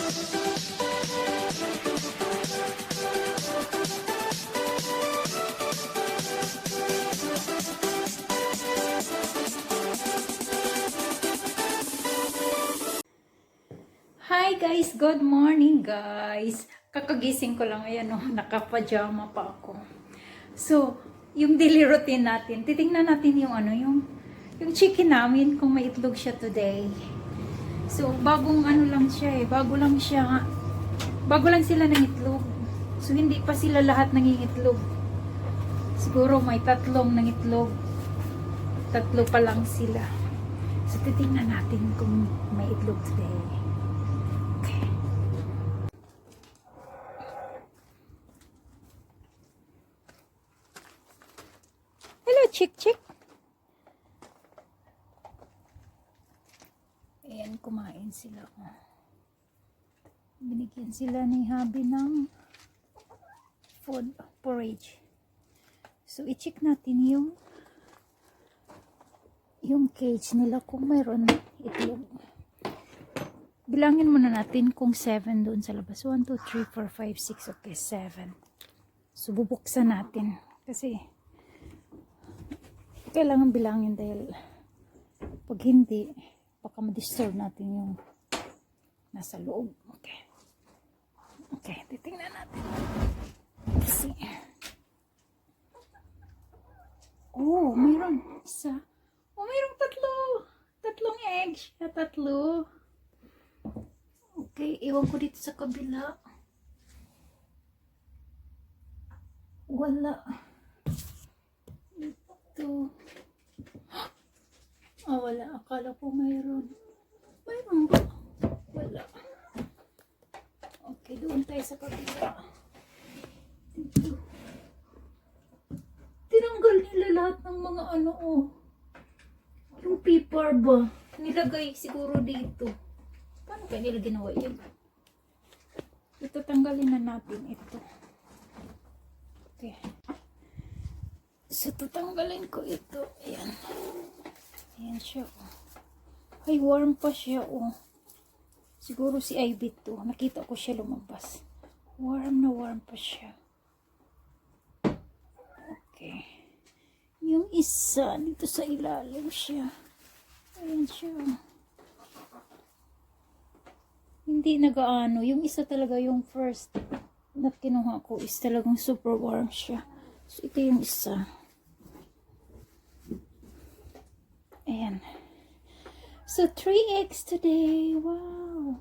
Hi guys, good morning guys. Kakagising ko lang, ayan oh, naka-pajama pa ako. So, yung daily routine natin, titingnan natin yung ano, yung chicken namin kung may itlog siya today. So, bagong ano lang siya bago lang sila ng itlog. So, hindi pa sila lahat nangingitlog. Siguro may tatlong nangitlog. Tatlo pa lang sila. So, titingnan natin kung may itlog today. Chick. Ayan, kumain sila. Binigyan sila ni Habi ng food porridge. So, i-check natin yung cage nila kung mayroon itlog. Bilangin muna natin kung 7 doon sa labas. 1, 2, 3, 4, 5, 6. Okay, 7. So, bubuksan natin. Kasi, kailangan bilangin dahil pag hindi, baka ma-disturb natin yung nasa loob. Okay, titingnan natin. Kasi, mayroon isa. Mayroong tatlong eggs. Tatlo. Okay, iwan ko dito sa kabila. Wala. Ito. Wala. Akala ko mayroon. Mayroon ba? Wala. Okay, doon tayo sa kabila. Ito. Tinanggal nila lahat ng mga ano, yung paper ba? Nilagay siguro dito. Paano kaya nila ginawa yun? Ito, tanggalin na natin ito. Okay. So, tatanggalin ko ito. Ayan. Ayan siya, Ay, warm pa siya, Siguro si Ivy to. Nakita ko siya lumabas. Warm pa siya. Okay. Yung isa, dito sa ilalim siya. Ayan siya, Hindi nagaano. Yung isa talaga, yung first na kinuha ko is talagang super warm siya. So, ito yung isa. Ayan. So, 3 eggs today. Wow.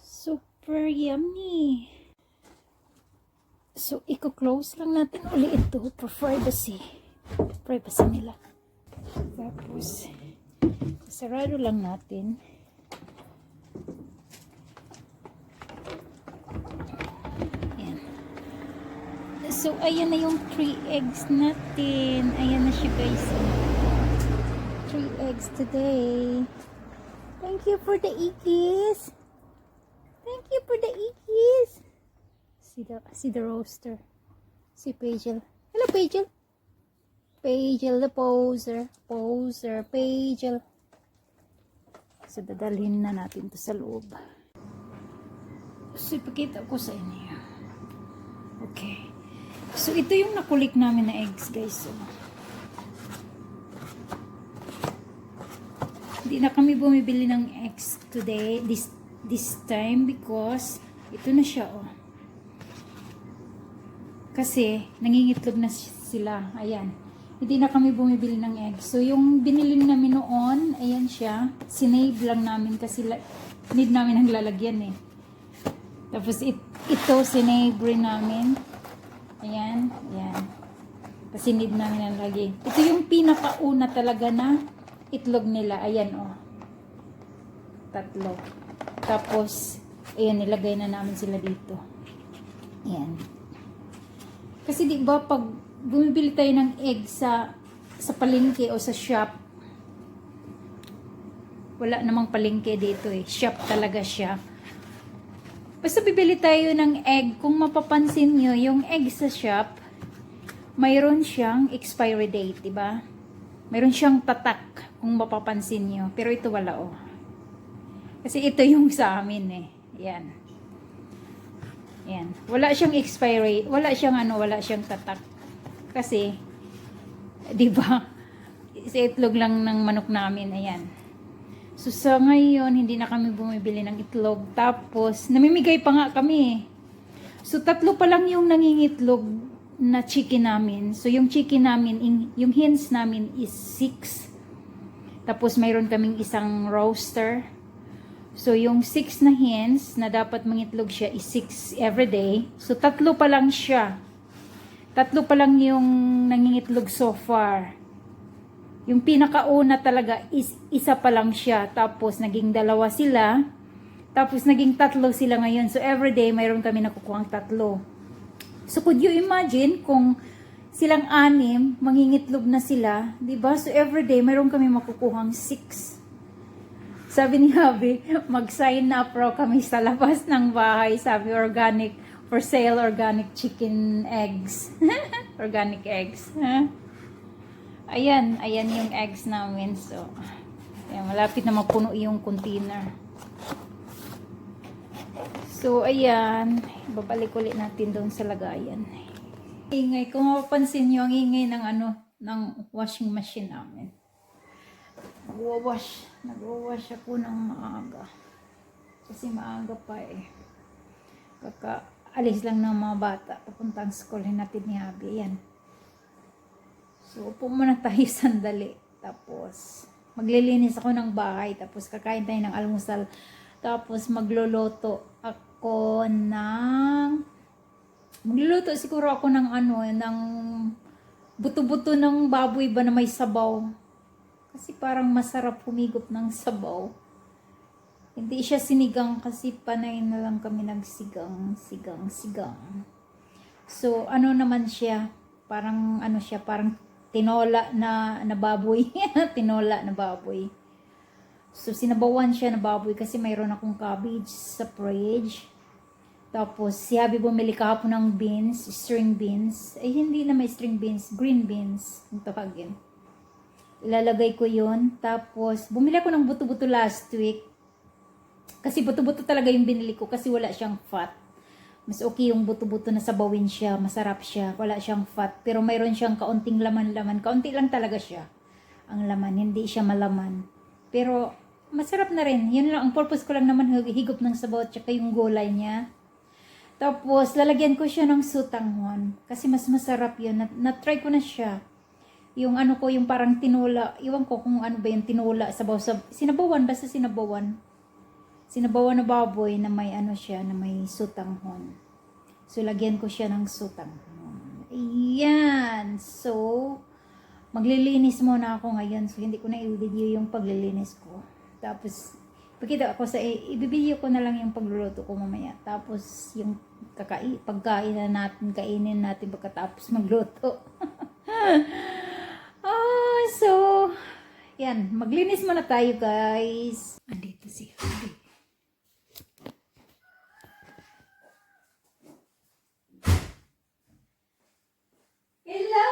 Super yummy. So, i-close lang natin ulit ito for privacy. Privacy nila. Tapos, sarado lang natin. Ayan. So, ayan na yung 3 eggs natin. Ayan na siya, guys. 3 eggs today. Thank you for the eggies. Thank you for the eggies. See the roaster. See Pagel. Hello, Pagel. Pagel the poser. Pagel. So, dadalhin na natin to sa loob. So, ipakita ko sa inyo. Okay. So, ito yung nakulik namin na eggs, guys. So, hindi na kami bumibili ng eggs today, this time, because ito na siya, Kasi, nangingitlog na sila. Ayan. Hindi na kami bumibili ng eggs. So, yung binili namin noon, ayan siya. Sinave lang namin kasi need namin ang lalagyan, Tapos, ito, sinave rin namin. Ayan. Ayan. Kasi need namin ang lalagyan. Ito yung pinakauna talaga na itlog nila. Ayan, 3. Tapos, ayan, nilagay na namin sila dito. Ayan. Kasi di ba pag bumibili tayo ng egg sa palengke o sa shop, wala namang palengke dito, Shop talaga siya. Basta bibili tayo ng egg, kung mapapansin nyo, yung egg sa shop, mayroon siyang expiry date, diba? Mayroon siyang tatak, kung mapapansin nyo. Pero ito wala, Kasi ito yung sa amin eh. Yan. Yan. Wala siyang expiry. Wala siyang wala siyang tatak. Kasi, di ba? Sa itlog lang ng manok namin. Ayan. So, sa ngayon, hindi na kami bumibili ng itlog. Tapos, namimigay pa nga kami eh. So, 3 pa lang yung nangingitlog na chicken namin. So, yung chicken namin, yung hens namin is 6. Tapos, mayroon kaming isang roaster. So, yung 6 na hens na dapat mangitlog siya is 6 every day. So, 3 pa lang siya. 3 pa lang yung nangingitlog so far. Yung pinakauna talaga is isa pa lang siya. Tapos, naging 2 sila. Tapos, naging 3 sila ngayon. So, everyday, mayroon kami nakukuhang 3. So, could you imagine kung silang 6, mangingitlog na sila, diba? So, everyday, mayroon kami makukuhang 6. Sabi ni Habi, mag-sign up raw kami sa labas ng bahay. Sabi, organic, for sale, organic chicken eggs. Organic eggs. Ayan yung eggs namin. So, ayan, malapit na mapuno yung container. So, ayan. Babalik ulit natin doon sa lagayan. Ingay. Kung mapapansin nyo, ang ingay ng ng washing machine namin. Nagwawash ako ng maaga. Kasi maaga pa eh. Kakaalis lang ng mga bata. Papuntang school natin ni Habi. Ayan. So, upo muna tayo sandali. Tapos, maglilinis ako ng bahay. Tapos, kakain tayo ng almusal. Tapos, magluluto siguro ako ng ng buto-buto ng baboy ba na may sabaw. Kasi parang masarap humigop ng sabaw. Hindi siya sinigang kasi panay na lang kami nagsigang. So, naman siya? Parang parang tinola na baboy. Tinola na baboy. So, sinabawan siya na baboy kasi mayroon akong cabbage sa fridge. Tapos, si Habi bumili kahapon ng beans, string beans. Ay, hindi na may string beans, green beans. Ang tawagin. Ilalagay ko yun. Tapos, bumili ako ng buto-buto last week. Kasi buto-buto talaga yung binili ko kasi wala siyang fat. Mas okay yung buto-buto na sabawin siya. Masarap siya. Wala siyang fat. Pero mayroon siyang kaunting laman-laman. Kaunti lang talaga siya. Ang laman. Hindi siya malaman. Pero masarap na rin. Yun lang. Ang purpose ko lang naman higop ng sabaw at saka yung gulay niya. Tapos lalagyan ko siya ng sutanghon. Kasi mas masarap yun. Na-try ko na siya. Yung ko, yung parang tinola. Iwan ko kung ano ba yung tinola. Sinabawan. Basta sinabawan. Sinabawan na baboy na may siya, na may sutanghon. So, lagyan ko siya ng sutanghon. Ayan. So, maglilinis muna ako ngayon. So, hindi ko na i-video yung paglilinis ko. Tapos, pakita ako i-video ko na lang yung pagluluto ko mamaya. Tapos, yung pagkain na natin, kainin natin pagkatapos magluto. So, yan. Maglinis muna tayo, guys. Andito si Habi. Hello!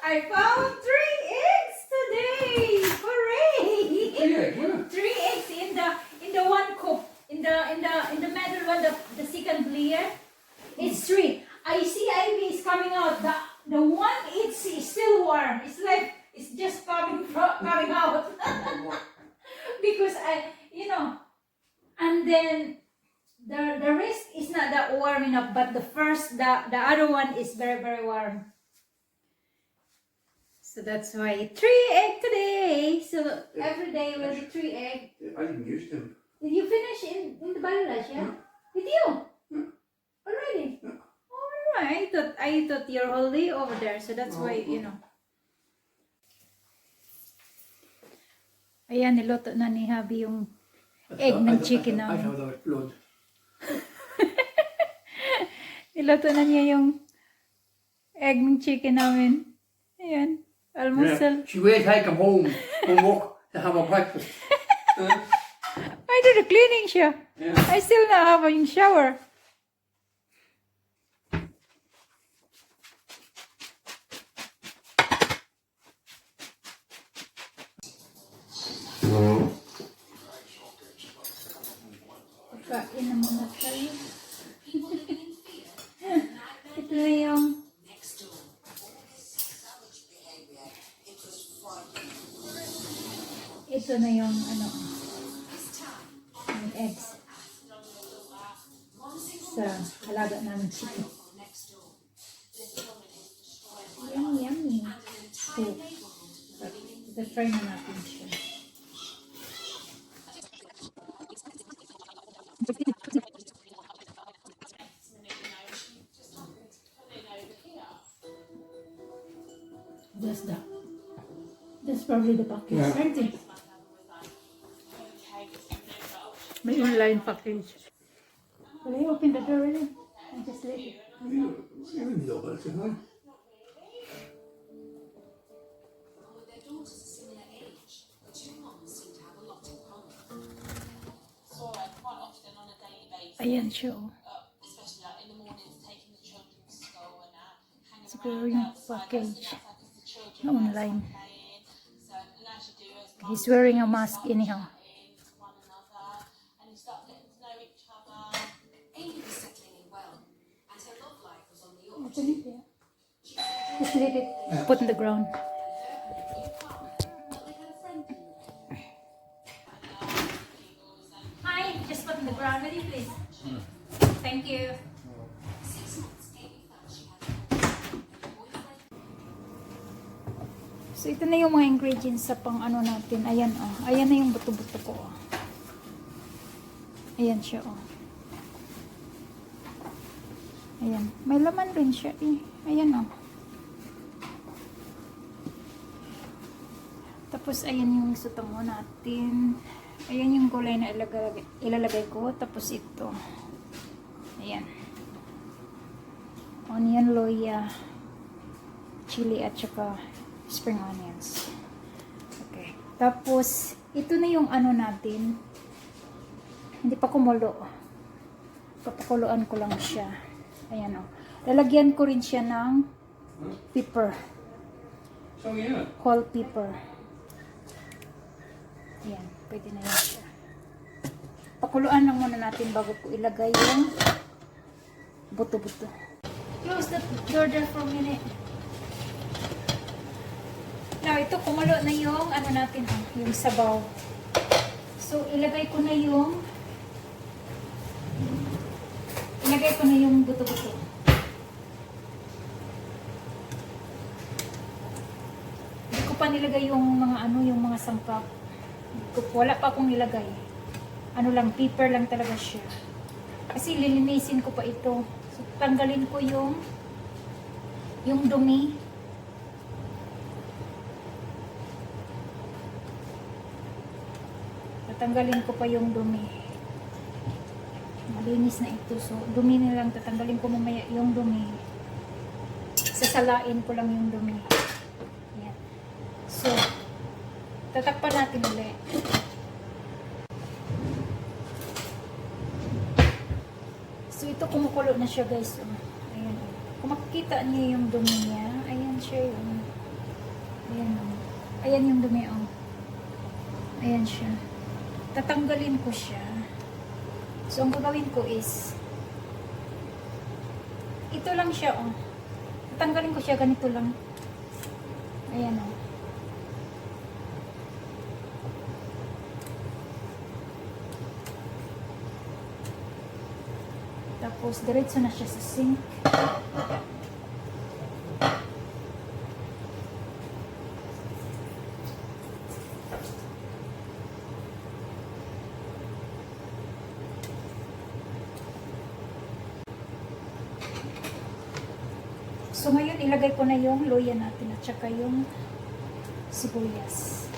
I found 3 eggs today! Hooray! Yeah. 3 eggs in the one cup. In the middle one, the second layer. It's 3. I see Ivy is coming out. The one it's still warm. It's like it's just coming out. Because and then the rest is not that warm enough, but the other one is very, very warm. So that's why 3 egg today. So every day will be 3 egg. I didn't use them. Did you finish in the Bangladesh? Yeah? Did you? Already? Yeah. Alright. I thought you're already over there, so that's why, Ayan, niloto na ni Habi yung egg ng chicken I namin. thought that was blood. Niloto na niya yung egg ng chicken namin. Ayan. Almusal. She wait till I come home from work to have a breakfast. I did the cleaning siya. Yeah. I still not have a shower. Ito na yung ito na yung ano yung eggs sa halaga namin chicken. Yummy, yummy. So, ito try na natin siya. That's that. That's probably the package. Yeah. Aren't it? May online package. Will I open the door really? And just let it. You're in the oven, isn't it? Their daughters are similar age. The two moms seem to have a lot in common. Saw her quite often on a daily basis, Ayan siya oh. especially like in the mornings, taking the children to school and hanging Siguro around yung outside, package outside 'cause the children na were online. playing. So and as you do as He's wearing a mask anyhow. chatting to one another, and you start getting to know each other. Amy was settling in well, and her love life was on the up. Just let it put in the ground. Hi, just put in the ground, will you please? Thank you. 6 months, Amy felt she had a boyfriend. So ito na yung mga ingredients sa pang ano natin. Ayan oh. Ayan na yung buto-buto ko oh. Ayan siya oh. Ayan. May laman rin siya eh. Ayan oh. Tapos ayan yung sutango natin. Ayan yung gulay na ilalagay ko. Tapos ito. Ayan. Onion, loya, chili at saka spring onions. Okay. Tapos ito na yung ano natin. Hindi pa kumulo. Papakuluan ko lang siya. Ayan o. Lalagyan ko rin siya ng pepper. So yeah. Whole pepper. Ayan. Pwede na yan siya. Pakuluan lang muna natin bago ko ilagay yung buto-buto. Close the door there for a minute. Now, ito kumulo na yung ano natin, yung sabaw. So, ilagay ko na yung buto-buto. Hindi ko pa nilagay yung mga ano, yung mga sangkap. Wala pa akong nilagay. Ano lang, pepper lang talaga siya. Kasi lilinisin ko pa ito. So, tanggalin ko yung dumi. Tatanggalin ko pa yung dumi. Malinis na ito. So, dumi na lang. Tatanggalin ko mamaya yung dumi. Sasalain ko lang yung dumi. Ayan. So, tatakpan natin ulit. So, ito kumukulo na siya guys. Ayan. Kung makikita niyo yung dumi niya, ayan siya yung ayan yung dumi oh. Ayan siya. Tatanggalin ko siya. So, ang gagawin ko is ito lang siya oh. Tatanggalin ko siya ganito lang. Ayan oh. Tapos, diretso na siya sa sink. So, ngayon, ilagay ko na yung loya natin at saka yung sibuyas.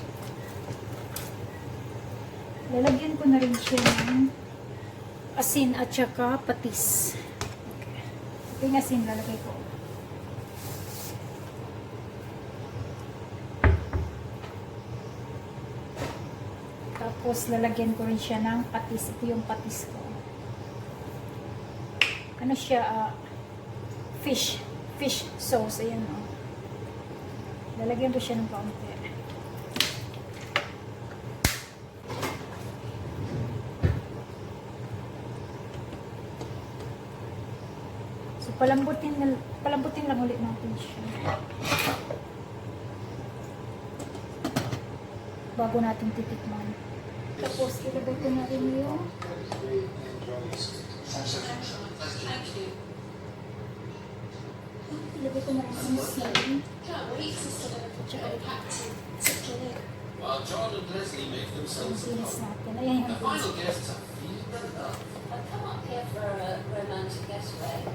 Lalagyan ko na rin siya ng asin at saka patis. Okay. Ito yung asin, lalagay ko. Tapos, lalagyan ko rin siya ng patis. Ito yung patis ko. Ano siya? Fish sauce. Ayan o. Lalagyan ko siya ng kaunti. Palambutin lang ulit natin siya. Bago natin titikman. Tapos, ilagay ko na rin yung ilagay ko na rin yung seaweed. Can't wait to sort of unpack to clear. While John and Leslie make Yung themselves at sinis home, natin. Ayan the yung final guests are feeling better now. I've come up here for a romantic getaway.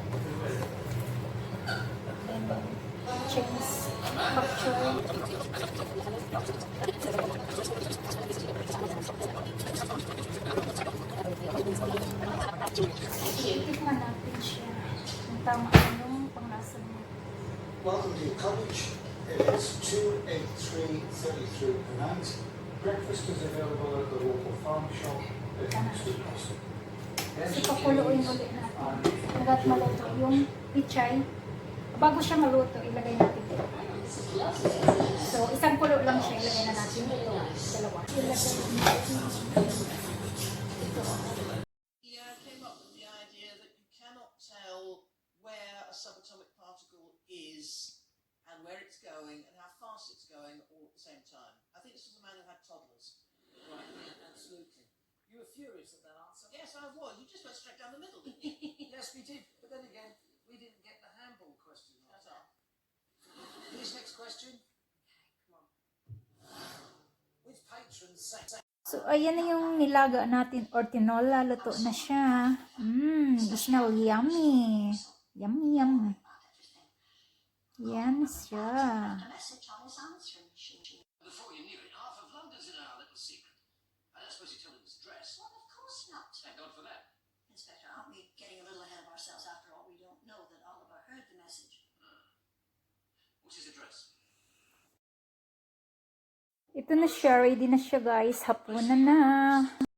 cheese. Pak choy. Tikman natin siya. Ang tama yung panglasa niya. Welcome to your cottage. It is 28333 per night. Breakfast is available at the local farm shop if it's good custom. Kasi pakuluin ulit natin. Hanggat maluto yung pichay. Bago siya maluto, ilagay natin ito. So, isang kulo lang siya. Ilagay na natin ito. Dalawa. Ilagay natin ito. Yeah, I came up with the idea that you cannot tell where a subatomic particle is and where it's going and how fast it's going all at the same time. I think this was a man who had toddlers. Right, yeah, absolutely. You were furious at that answer? Yes, I was. You just went straight down the middle, didn't you? Yes, we did. But then again, we didn't get the handball question. That's all. Please, next question. Come on. Which patron sang? So, ayan na yung nilaga natin or tinola. Luto na siya. Smell yummy. Yummy, yum. Yan siya. Before you knew it, half of London's in our little secret. I don't suppose you told him his address. Well, of course not. Thank God for that. Inspector, aren't we getting a little ahead of ourselves? After all, we don't know that Oliver heard the message. What's his address? Ito na siya. Ready na siya, guys. Hapunan na.